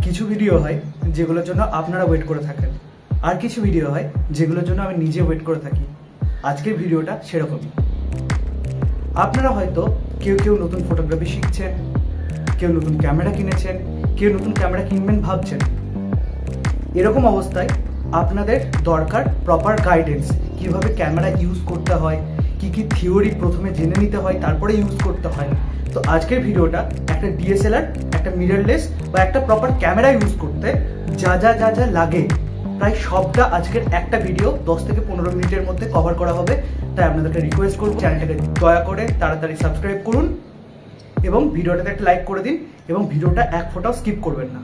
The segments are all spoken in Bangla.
কিছু ভিডিও হয় যেগুলোর জন্য আপনারা ওয়েট করে থাকেন, আর কিছু ভিডিও হয় যেগুলোর জন্য আমি নিজে ওয়েট করে থাকি। আজকের ভিডিওটা সেরকমই। আপনারা হয়তো কেউ নতুন ফটোগ্রাফি শিখছেন, কেউ নতুন ক্যামেরা কিনেছেন, কেউ নতুন ক্যামেরা কিনবেন ভাবছেন। এরকম অবস্থায় আপনাদের দরকার প্রপার গাইডেন্স, কিভাবে ক্যামেরা ইউজ করতে হয়, কি কি থিওরি প্রথমে জেনে নিতে হয়, তারপরে ইউজ করতে হয়। তো আজকের ভিডিওটা একটা ডিএসএলআর, একটা মিররলেস বা একটা প্রপার ক্যামেরা ইউজ করতে যা লাগে প্রায় সবটা আজকের একটা ভিডিও 10 থেকে 15 মিনিটের মধ্যে কভার করা হবে। তাই আপনাদেরকে রিকোয়েস্ট করব, চ্যানেলটাকে দয়া করে তাড়াতাড়ি সাবস্ক্রাইব করুন এবং ভিডিওটাতে একটা লাইক করে দিন এবং ভিডিওটা এক ফোঁটাও স্কিপ করবেন না।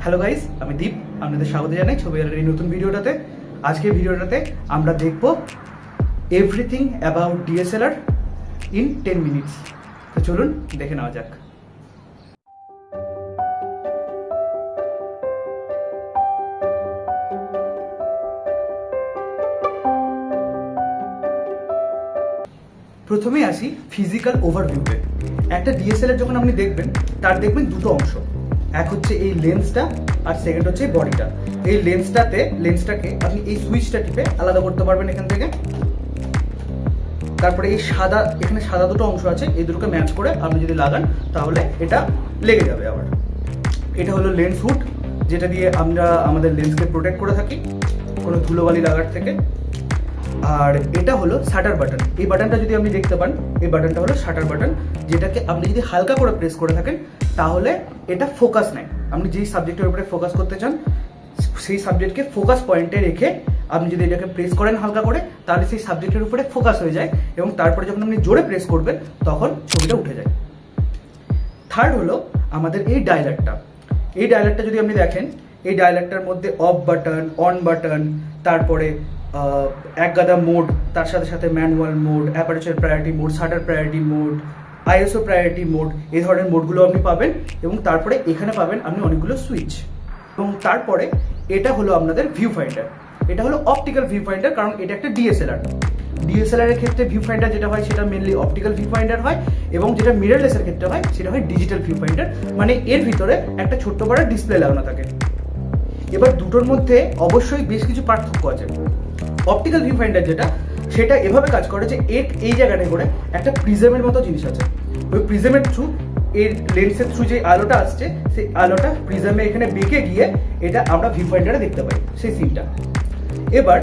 হ্যালো গাইস, আমি দীপ, আপনাদের স্বাগত জানাই ছবি আলোর এই নতুন ভিডিওটাতে। আজকের ভিডিওটাতে আমরা দেখব everything about DSLR in 10 minutes. তো চলুন দেখে নেওয়া যাক। প্রথমে আসি ফিজিক্যাল ওভারভিউতে। একটা ডিএসএলআর যখন আপনি দেখবেন, তার দেখবেন দুটো অংশ, এক হচ্ছে এই লেন্সটা আর সেকেন্ড হচ্ছে এই বডিটা। এই লেন্সটাকে আপনি এই সুইচটা টিপে আলাদা করতে পারবেন এখান থেকে। তারপরে এই সাদা, এখানে সাদা দুটো অংশ আছে, এই দুটোকে ম্যাচ করে আপনি যদি লাগান তাহলে এটা লেগে যাবে আবার। এটা হলো লেন্স হুড, যেটা দিয়ে আমরা আমাদের লেন্সকে প্রোটেক্ট করে থাকি কোনো ধুলোবালি লাগার থেকে। আর এটা হলো শাটার বাটন। এই বাটনটা যদি আপনি দেখতে পান, এই বাটনটা হলো শাটার বাটন, যেটাকে আপনি যদি হালকা করে প্রেস করে থাকেন তাহলে এটা ফোকাস নেয়। আপনি যেই সাবজেক্টের উপরে ফোকাস করতে চান সেই সাবজেক্টকে ফোকাস পয়েন্টে রেখে আপনি যদি এটাকে প্রেস করেন হালকা করে, তাহলে সেই সাবজেক্টের উপরে ফোকাস হয়ে যায় এবং তারপরে যখন আপনি জোরে প্রেস করবেন তখন ছবিটা উঠে যায়। থার্ড হলো আমাদের এই ডায়ালারটা। এই ডায়ালারটা যদি আপনি দেখেন, এই ডায়ালারটার মধ্যে অফ বাটন, অন বাটন, তারপরে এক গাদা মোড, তার সাথে সাথে manual mode, aperture priority mode, shutter priority mode, ISO priority mode, এই ধরনের মোডগুলো আপনি পাবেন। এবং তারপরে এখানে পাবেন আপনি অনেকগুলো সুইচ। এবং তারপরে এটা হলো আপনাদের ভিউ ফাইন্ডার। এটা হলো অপটিক্যাল ভিউ ফাইন্ডার, কারণ এটা একটা ডিএসএলআর। ডিএসএলআর এর ক্ষেত্রে ভিউ ফাইন্ডার যেটা হয় সেটা মেনলি অপটিক্যাল ভিউ ফাইন্ডার হয়, এবং যেটা মিররলেসের ক্ষেত্রে হয় সেটা হয় ডিজিটাল ভিউ ফাইন্ডার। মানে এর ভিতরে একটা ছোট্ট বড় ডিসপ্লে লাগানো থাকে। এবার দুটোর মধ্যে অবশ্যই বেশ কিছু পার্থক্য আছে। অপটিক্যাল ভিউ ফাইন্ডার যেটা, সেটা এভাবে কাজ করে যে এই জায়গাটায় করে একটা প্রিজমের মতো জিনিস আছে। ওই প্রিজমের থ্রু, এর লেন্সের থ্রু যে আলোটা আসছে, সেই আলোটা প্রিজমে এখানে বেঁকে গিয়ে এটা আমরা ভিউ ফাইন্ডারে দেখতে পাই, সেই সিনটা। এবার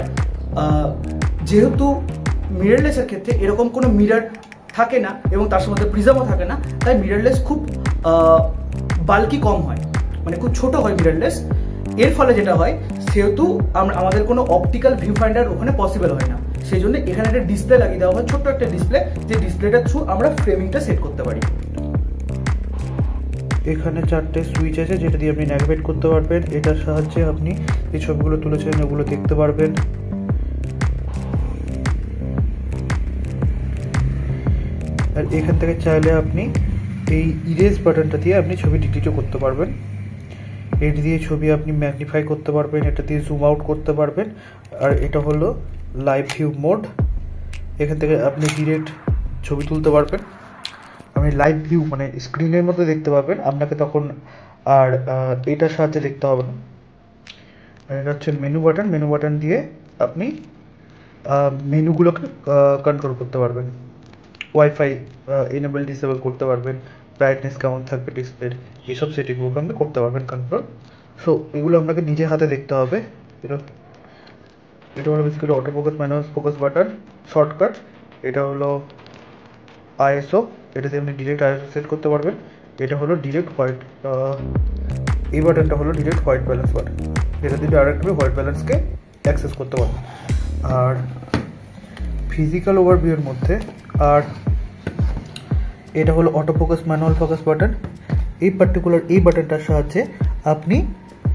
যেহেতু মিররলেসের ক্ষেত্রে এরকম কোনো মিরর থাকে না এবং তার মধ্যে প্রিজমও থাকে না, তাই মিররলেস খুব বাল্কি কম হয়, মানে খুব ছোট হয় মিররলেস। এর ফলে যেটা হয়, সেহেতু আমাদের কোনো অপটিক্যাল ভিউ ফাইন্ডার ওখানে পসিবল হয় না। সেই জন্য এখানে একটা ডিসপ্লে লাগিয়ে দেওয়া হয়, ছোট্ট একটা ডিসপ্লে, যে ডিসপ্লেটার থ্রু আমরা ফ্রেমিংটা সেট করতে পারি। এখানে 4টে সুইচ আছে যেটা দিয়ে আপনি ন্যাভিগেট করতে পারবেন। এটার সাহায্যে আপনি যে ছবিগুলো তুলেছেন ওগুলো দেখতে পারবেন। আর এখান থেকে চাইলে আপনি এই ইরেজ বাটনটা দিয়ে আপনি ছবি ডিলিটও করতে পারবেন। এটা দিয়ে ছবি আপনি ম্যাগনিফাই করতে পারবেন, এটা দিয়ে জুম আউট করতে পারবেন। আর এটা হলো লাইভ ভিউ মোড, এখান থেকে আপনি ডিরেক্ট ছবি তুলতে পারবেন। আপনি লাইভ ভিউ মানে স্ক্রিনের মধ্যে দেখতে পাবেন, আপনাকে তখন আর এটার সাহায্যে দেখতে হবে না। আর এটা হচ্ছে মেনু বাটন। মেনু বাটন দিয়ে আপনি মেনুগুলোকে কন্ট্রোল করতে পারবেন, ওয়াইফাই এনেবল ডিসেবল করতে পারবেন, ব্রাইটনেস কেমন থাকবে ডিসপ্লের, এইসব সেটিংগুলো আপনি করতে পারবেন কন্ট্রোল। সো এগুলো আপনাকে নিজে হাতে দেখতে হবে। এটা হলো basically auto focus, manual focus button, shortcut. এটা হলো আইএসও, এটাতে আপনি ডিরেক্ট আইএসও সেট করতে পারবেন। এটা হলো ডিরেক্ট হোয়াইট, এই বাটনটা হলো ডিরেক্ট হোয়াইট ব্যালেন্স বাটন, এটা দিয়ে ডাইরেক্টলি হোয়াইট ব্যালেন্সকে অ্যাক্সেস করতে পারবেন। আর ফিজিক্যাল ওভারভিউর মধ্যে আর এটা হলো auto focus, manual focus button. এই পার্টিকুলার এই বাটনটার সাহায্যে আপনি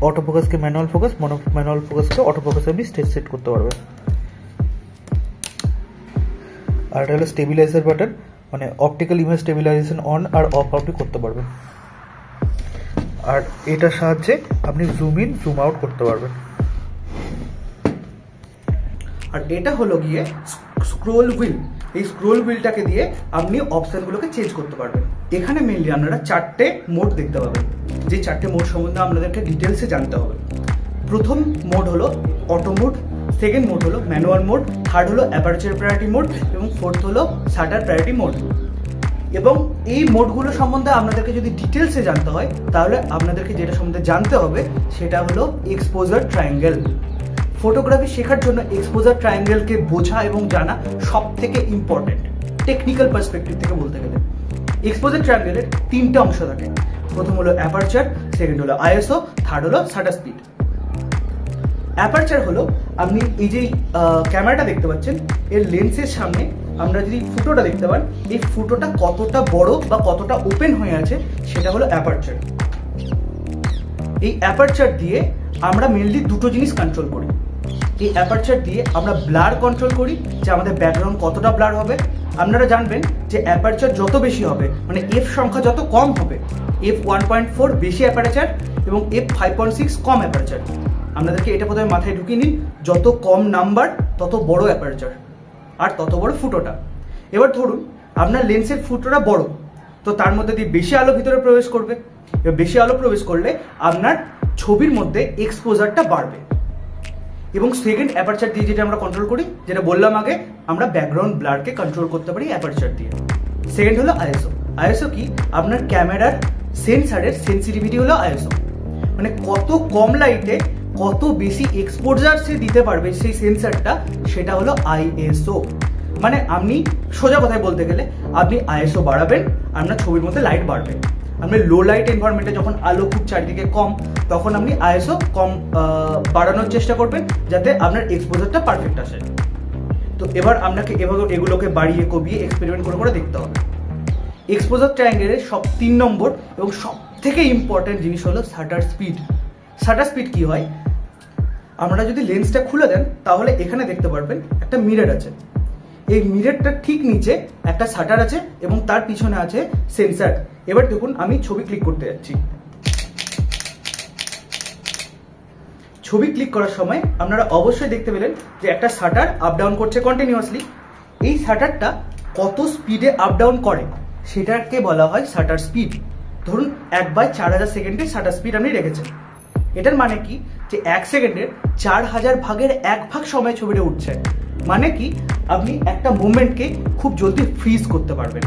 অটো ফোকাসকে ম্যানুয়াল ফোকাস, ম্যানুয়াল ফোকাসকে অটো ফোকাসে আপনি সেট করতে পারবেন। আর এটা হলো স্টেবিলাইজার বাটন, মানে অপটিক্যাল ইমেজ স্টেবিলাইজেশন অন আর অফ আপনি করতে পারবেন। আর এটার সাহায্যে আপনি জুম ইন জুম আউট করতে পারবেন। আর এটা হলো গিয়ে স্ক্রোল হুইল। এই স্ক্রোল হুইলটাকে দিয়ে আপনি অপশনগুলোকে চেঞ্জ করতে পারবেন। এখানে মেইনলি আপনারা 4টে মোড দেখতে পাবেন। যে 4টে মোড সম্বন্ধে আপনাদেরকে ডিটেলসে জানতে হবে। প্রথম মোড হলো অটো মোড, সেকেন্ড মোড হলো ম্যানুয়াল মোড, থার্ড হলো অ্যাপারচার প্রায়োরিটি মোড এবং ফোর্থ হলো শাটার প্রায়োরিটি মোড। এবং এই মোডগুলো সম্বন্ধে আপনাদেরকে যদি ডিটেলসে জানতে হয় তাহলে আপনাদেরকে যেটা সম্বন্ধে জানতে হবে সেটা হলো এক্সপোজার ট্রায়াঙ্গেল। ফটোগ্রাফি শেখার জন্য এক্সপোজার ট্রায়াঙ্গেলকে বোঝা এবং জানা সব থেকে ইম্পর্টেন্ট টেকনিক্যাল পার্সপেক্টিভ থেকে বলতে গেলে। এক্সপোজার ট্রায়াঙ্গেলের 3টে অংশ থাকে। প্রথম হলো অ্যাপারচার, সেকেন্ড হলো আইএসও, থার্ড হলো শাটার স্পিড। অ্যাপারচার হলো আপনি এই যে ক্যামেরাটা দেখতে পাচ্ছেন এর লেন্সের সামনে আমরা যদি ফুটোটা দেখতে পান, এই ফুটোটা কতটা বড় বা কতটা ওপেন হয়ে আছে সেটা হলো অ্যাপারচার। এই অ্যাপারচার দিয়ে আমরা মেনলি দুটো জিনিস কন্ট্রোল করি। এই অ্যাপারচার দিয়ে আমরা ব্লার কন্ট্রোল করি, যে আমাদের ব্যাকগ্রাউন্ড কতটা ব্লার হবে। আপনারা জানবেন যে অ্যাপারচার যত বেশি হবে, মানে এফ সংখ্যা যত কম হবে, এফ 1.4 বেশি অ্যাপারচার এবং এফ 5.6 কম অ্যাপারচার। আপনাদেরকে এটা প্রথমে মাথায় ঢুকিয়ে নিন, যত কম নাম্বার তত বড় অ্যাপারচার আর তত বড় ফুটোটা। এবার ধরুন আপনার লেন্সের ফুটোটা বড়, তো তার মধ্যে দিয়ে বেশি আলো ভিতরে প্রবেশ করবে। এবার বেশি আলো প্রবেশ করলে আপনার ছবির মধ্যে এক্সপোজারটা বাড়বে। এবং সেকেন্ড অ্যাপারচার দিয়ে যেটা আমরা কন্ট্রোল করি, যেটা বললাম আগে, আমরা ব্যাকগ্রাউন্ড ব্লারকে কন্ট্রোল করতে পারি অ্যাপারচার দিয়ে। সেকেন্ড হলো আইএসও। আইএসও কি? আপনার ক্যামেরার সেন্সারের সেন্সিটিভিটি হলো আইএসও, মানে কত কম লাইটে কত বেশি এক্সপোজার সে দিতে পারবে সেই সেন্সারটা, সেটা হলো আইএসও। মানে আপনি সোজা কথায় বলতে গেলে আপনি আইএসও বাড়াবেন, আপনার ছবির মধ্যে লাইট বাড়বে। আপনি লো লাইট এনভায়রনমেন্টে যখন আলো খুব চারিদিকে কম, তখন আপনি আইএসও কম বাড়ানোর চেষ্টা করবেন যাতে আপনার এক্সপোজারটা পারফেক্ট আসে। তো এবার আপনাকে এভাবে এগুলোকে বাড়িয়ে কমিয়ে এক্সপেরিমেন্ট করে করে দেখতে হবে। এক্সপোজার ট্রায়াঙ্গেলের 3 নম্বর এবং সব থেকে ইম্পর্টেন্ট জিনিস হলো শাটার স্পিড। শাটার স্পিড কি হয়? আপনারা যদি লেন্সটা খুলে দেন তাহলে এখানে দেখতে পারবেন একটা মিরর আছে। এই মিররটার ঠিক নিচে একটা শাটার আছে এবং তার পিছনে আছে সেন্সার। এবার দেখুন আমি ছবি ক্লিক করতে যাচ্ছি। ছবি ক্লিক করার সময় আপনারা অবশ্যই দেখতে পেলেন যে একটা শাটার আপ ডাউন করছে কন্টিনিউয়াসলি। এই শাটারটা কত স্পিডে আপ ডাউন করে সেটাকে বলা হয় শাটার স্পিড। ধরুন 1/4000 সেকেন্ডে শাটার স্পিড আপনি রেখেছেন। এটার মানে কি? যে 1 সেকেন্ডের 4000 ভাগের 1 ভাগ সময় ছবিটা উঠছে। মানে কি? আপনি একটা মুভমেন্টকে খুব জলদি ফ্রিজ করতে পারবেন।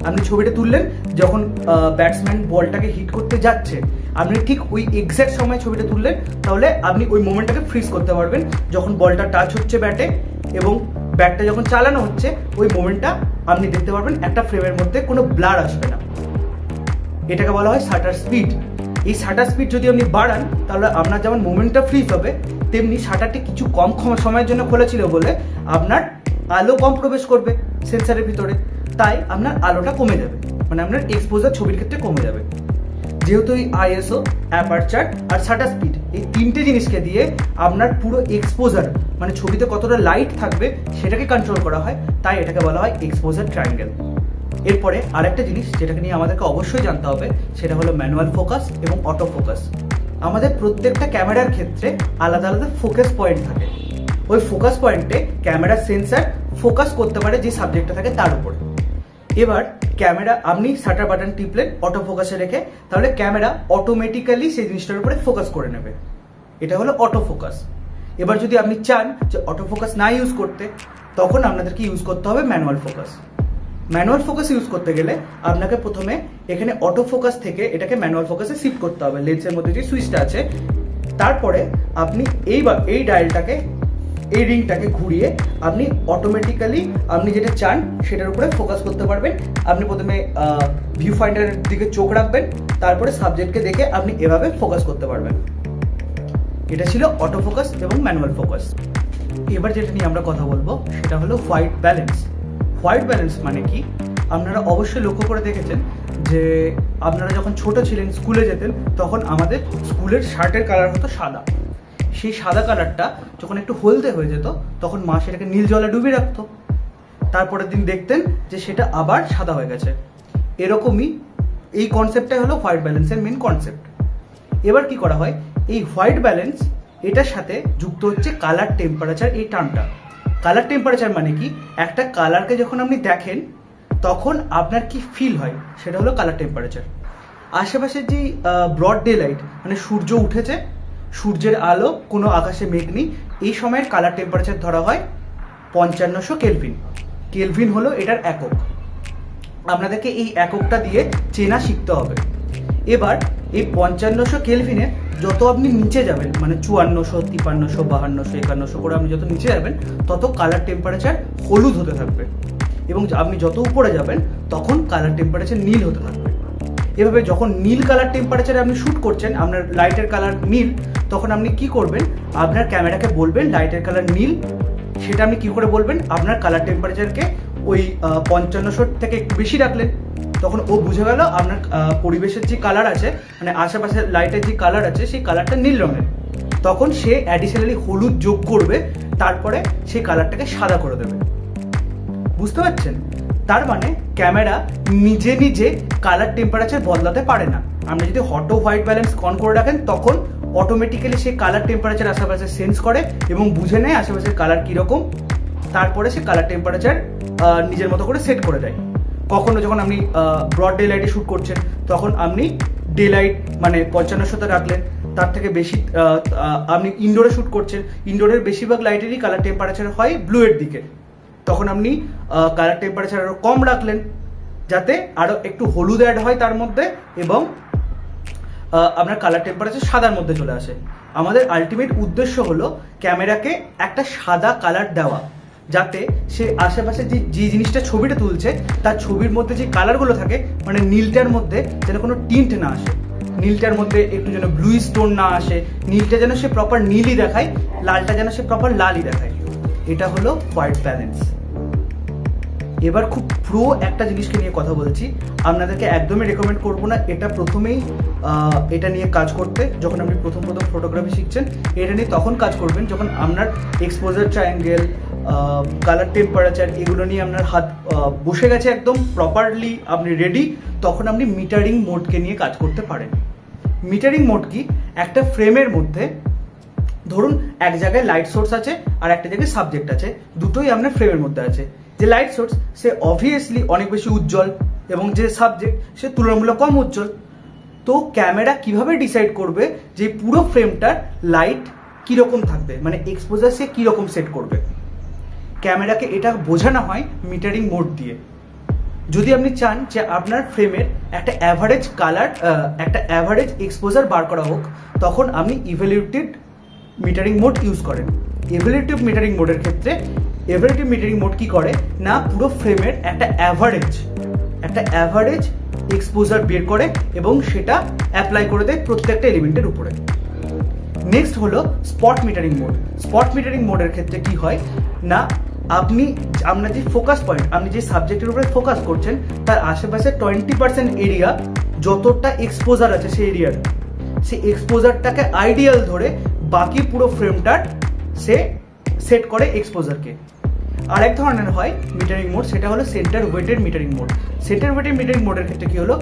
আপনি ছবিটা তুললেন, যখন ব্যাটসম্যান বলটাকে হিট করতে যাচ্ছে, আপনি ঠিক ওই এক্স্যাক্ট সময় ছবিটা তুললেন, তাহলে আপনি ওই মোমেন্টটাকে ফ্রিজ করতে পারবেন। যখন বলটা টাচ হচ্ছে ব্যাটে এবং ব্যাটটা যখন চালানো হচ্ছে, ওই মোমেন্টটা আপনি দেখতে পারবেন, একটা ফ্রেমের মধ্যে কোনো ব্লার আসবে না। এটাকে বলা হয় শাটার স্পিড। এই শাটার স্পিড যদি আপনি বাড়ান তাহলে আপনার যেমন মোমেন্টটা ফ্রিজ হবে, তেমনি শাটারটি কিছু কম সময়ের জন্য খোলা ছিল বলে আপনার আলো কম প্রবেশ করবে সেন্সারের ভিতরে, তাই আপনার আলোটা কমে যাবে, মানে আপনার এক্সপোজার ছবির ক্ষেত্রে কমে যাবে। যেহেতু এই আইএসও, অ্যাপারচার আর শাটার স্পিড এই 3টে জিনিসকে দিয়ে আপনার পুরো এক্সপোজার, মানে ছবিতে কতটা লাইট থাকবে সেটাকে কন্ট্রোল করা হয়, তাই এটাকে বলা হয় এক্সপোজার ট্রায়াঙ্গেল। এরপরে আরেকটা জিনিস যেটাকে নিয়ে আমাদেরকে অবশ্যই জানতে হবে সেটা হলো ম্যানুয়াল ফোকাস এবং অটো ফোকাস। আমাদের প্রত্যেকটা ক্যামেরার ক্ষেত্রে আলাদা আলাদা ফোকাস পয়েন্ট থাকে। ওই ফোকাস পয়েন্টে ক্যামেরার সেন্সার ফোকাস করতে পারে যে সাবজেক্টটা থাকে তার উপরে। এবার ক্যামেরা আপনি শাটার বাটন টিপলেন অটো ফোকাসে রেখে, তাহলে ক্যামেরা অটোমেটিক্যালি সেই জিনিসটার উপরে ফোকাস করে নেবে। এটা হলো অটো ফোকাস। এবার যদি আপনি চান যে অটো ফোকাস না ইউজ করতে, তখন আপনাদেরকে ইউজ করতে হবে manual focus. Manual focus use করতে গেলে আপনাকে প্রথমে এখানে অটো ফোকাস থেকে এটাকে ম্যানুয়াল ফোকাসে শিফট করতে হবে, লেন্সের মধ্যে যে সুইচটা আছে। তারপরে আপনি এই ডায়ালটাকে, এই রিংটাকে ঘুরিয়ে আপনি অটোমেটিক্যালি আপনি যেটা চান সেটার উপরে ফোকাস করতে পারবেন। আপনি প্রথমে ভিউ ফাইন্ডারের দিকে চোখ রাখবেন, তারপরে সাবজেক্টকে দেখে আপনি এভাবে ফোকাস করতে পারবেন। এটা ছিল অটো ফোকাস এবং ম্যানুয়াল ফোকাস। এবার যেটা নিয়ে আমরা কথা বলবো সেটা হলো হোয়াইট ব্যালেন্স। হোয়াইট ব্যালেন্স মানে কি? আপনারা অবশ্যই লক্ষ্য করে দেখেছেন যে আপনারা যখন ছোট ছিলেন, স্কুলে যেতেন, তখন আমাদের স্কুলের শার্টের কালার হতো সাদা। সেই সাদা কালারটা যখন একটু হলদে হয়ে যেত, তখন মা সেটাকে নীল জলে ডুবিয়ে রাখতো। তারপরের দিন দেখতেন যে সেটা আবার সাদা হয়ে গেছে। এরকমই এই কনসেপ্টটাই হলো হোয়াইট ব্যালেন্সের মেন কনসেপ্ট। এবার কি করা হয়? এই হোয়াইট ব্যালেন্স এটার সাথে যুক্ত হচ্ছে কালার টেম্পারেচার। এই টার্মটা কালার টেম্পারেচার মানে কি? একটা কালারকে যখন আপনি দেখেন তখন আপনার কি ফিল হয় সেটা হলো কালার টেম্পারেচার। আশেপাশে যে ব্রড ডে লাইট মানে সূর্য উঠেছে, সূর্যের আলো, কোনো আকাশে মেঘ নেই, এই সময়ের কালার টেম্পারেচার ধরা হয় 5500 কেলভিন। কেলভিন হলো এটার একক। আপনাদেরকে এই এককটা দিয়ে চেনা শিখতে হবে। এবার এই 5500 কেলভিনের যত আপনি নিচে যাবেন, মানে 5400, 5300, 5200, 5100 করে আপনি যত নিচে যাবেন তত কালার টেম্পারেচার হলুদ হতে থাকবে, এবং আপনি যত উপরে যাবেন তখন কালার টেম্পারেচার নীল হতে থাকবে। এভাবে যখন নীল কালার টেম্পারেচারে আপনি শ্যুট করছেন, আপনার লাইটের কালার নীল, তখন আপনি কি করবেন, আপনার ক্যামেরাকে বলবেন লাইটের কালার নীল। সেটা আপনি কি করে বলবেন, আপনার কালার টেম্পারেচারকে ওই 5500 থেকে একটু বেশি রাখলেন, তখন ও বুঝে গেল আপনার পরিবেশের যে কালার আছে, মানে আশেপাশের লাইটের যে কালার আছে সেই কালারটা নীল রঙের। তখন সে অ্যাডিশনালি হলুদ যোগ করবে, তারপরে সেই কালারটাকে সাদা করে দেবে। বুঝতে পারছেন? তার মানে ক্যামেরা নিজে নিজে কালার টেম্পারেচার বদলাতে পারে না। আপনি যদি অটো হোয়াইট ব্যালেন্স অন করে রাখেন, তখন অটোমেটিক্যালি সে কালার টেম্পারেচার আশেপাশে সেন্স করে এবং বুঝে নেয় আশেপাশের কালার কীরকম, তারপরে সে কালার টেম্পারেচার নিজের মতো করে সেট করে দেয়। কখনো যখন আপনি ব্রড ডে লাইটে শ্যুট করছেন, তখন আপনি ডে লাইট মানে 5500তে রাখলেন, তার থেকে বেশি আপনি ইনডোরে শ্যুট করছেন, ইনডোরের বেশিরভাগ লাইটেরই কালার টেম্পারেচার হয় ব্লু এর দিকে, তখন আপনি কালার টেম্পারেচার আরও কম রাখলেন যাতে আরও একটু হলুদ অ্যাড হয় তার মধ্যে, এবং আপনার কালার টেম্পারেচার সাদার মধ্যে চলে আসে। আমাদের আলটিমেট উদ্দেশ্য হলো ক্যামেরাকে একটা সাদা কালার দেওয়া, যাতে সে আশেপাশে যে জিনিসটা ছবিটা তুলছে তার ছবির মধ্যে যে কালারগুলো থাকে, মানে নীলটার মধ্যে যেন কোনো টিন্ট না আসে, নীলটার মধ্যে একটু যেন ব্লু স্টোন না আসে, নীলটা যেন সে প্রপার নীলই দেখায়, লালটা যেন সে প্রপার লালই দেখায়। এটা হলো হোয়াইট ব্যালেন্স। এবার খুব প্রো একটা জিনিসকে নিয়ে কথা বলছি, আপনাদেরকে একদমই রেকমেন্ড করবো না এটা প্রথমেই এটা নিয়ে কাজ করতে। যখন আপনি প্রথম ফটোগ্রাফি শিখছেন, এটা নিয়ে তখন কাজ করবেন যখন আপনার এক্সপোজার ট্রায়াঙ্গেল, কালার টেম্পারেচার এগুলো নিয়ে আপনার হাত বসে গেছে একদম প্রপারলি, আপনি রেডি, তখন আপনি মিটারিং মোডকে নিয়ে কাজ করতে পারেন। মিটারিং মোড কি, একটা ফ্রেমের মধ্যে ধরুন এক জায়গায় লাইট সোর্স আছে আর একটা জায়গায় সাবজেক্ট আছে, দুটোই আপনার ফ্রেমের মধ্যে আছে। যে লাইট সোর্স সে অবভিয়াসলি অনেক বেশি উজ্জ্বল এবং যে সাবজেক্ট সে তুলনামূলক কম উজ্জ্বল। তো ক্যামেরা কিভাবে ডিসাইড করবে যে পুরো ফ্রেমটার লাইট কিরকম থাকবে, মানে এক্সপোজার সে কিরকম সেট করবে? ক্যামেরাকে এটা বোঝানো হয় মিটারিং মোড দিয়ে। যদি আপনি চান যে আপনার ফ্রেমের একটা অ্যাভারেজ কালার, একটা অ্যাভারেজ এক্সপোজার বার করা হোক, তখন আপনি ইভ্যালুয়েটেড মিটারিং মোড ইউজ করেন। ইভ্যালুয়েটিভ মিটারিং মোডের ক্ষেত্রে ইভ্যালুয়েটিভ মিটারিং মোড কি করে না, পুরো ফ্রেমের একটা অ্যাভারেজ এক্সপোজার বের করে এবং সেটা অ্যাপ্লাই করে দেয় প্রত্যেকটা এলিমেন্টের উপরে। নেক্সট হলো spot metering mode. Spot metering মোডের ক্ষেত্রে কি হয় না, আপনার যে ফোকাস পয়েন্ট, আপনি যে সাবজেক্টের উপরে ফোকাস করছেন তার আশেপাশে 20% এরিয়া যতটা এক্সপোজার আছে সেই এরিয়ার, সেই এক্সপোজারটাকে আইডিয়াল ধরে বাকি পুরো ফ্রেমটার সে সেট করে এক্সপোজারকে। আরেক ধরনের হয় মিটারিং মোড, সেটা হলো center weighted metering mode. Center weighted metering মোডের ক্ষেত্রে কি হলো,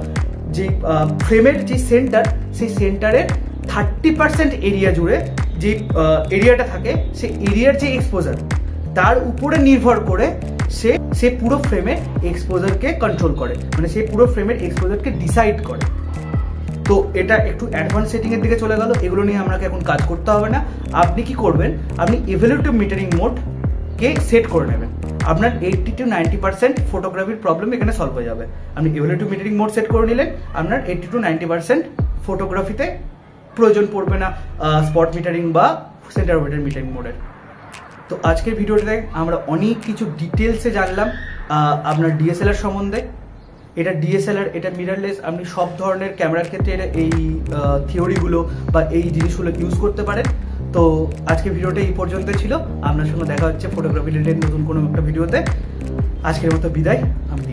যে ফ্রেমের যে সেন্টার, সেই সেন্টারের 30% এরিয়া জুড়ে যে এরিয়াটা থাকে, সেই এরিয়ার যে এক্সপোজার তার উপরে নির্ভর করে সে পুরো ফ্রেমের এক্সপোজারকে কন্ট্রোল করে, মানে সে পুরো ফ্রেমের এক্সপোজারকে ডিসাইড করে। তো এটা একটু অ্যাডভান্স সেটিংয়ের দিকে চলে গেল, এগুলো নিয়ে আপনাকে এখন কাজ করতে হবে না। আপনি কি করবেন, আপনি ইভ্যালুয়েটিভ মিটারিং মোডকে সেট করে নেবেন। আপনার 80 to 90% ফটোগ্রাফির প্রবলেম এখানে সলভ হয়ে যাবে। আপনি ইভ্যালুয়েটিভ মিটারিং মোড সেট করে নিলেন, আপনার 80 to 90% ফটোগ্রাফিতে প্রয়োজন পড়বে না স্পট মিটারিং বা সেন্টার ওয়েটেড মিটারিং মোডের। তো আজকের ভিডিওটাতে আমরা অনেক কিছু ডিটেলসে জানলাম আপনার ডিএসএলআর সম্বন্ধে। এটা ডিএসএলআর, এটা মিররলেস, আপনি সব ধরনের ক্যামেরার ক্ষেত্রে এটা এই থিওরিগুলো বা এই জিনিসগুলো ইউজ করতে পারেন। তো আজকের ভিডিওটা এই পর্যন্ত ছিল। আপনার সঙ্গে দেখা হচ্ছে ফটোগ্রাফি রিলেটেড নতুন কোনো একটা ভিডিওতে। আজকের মতো বিদায়, আমি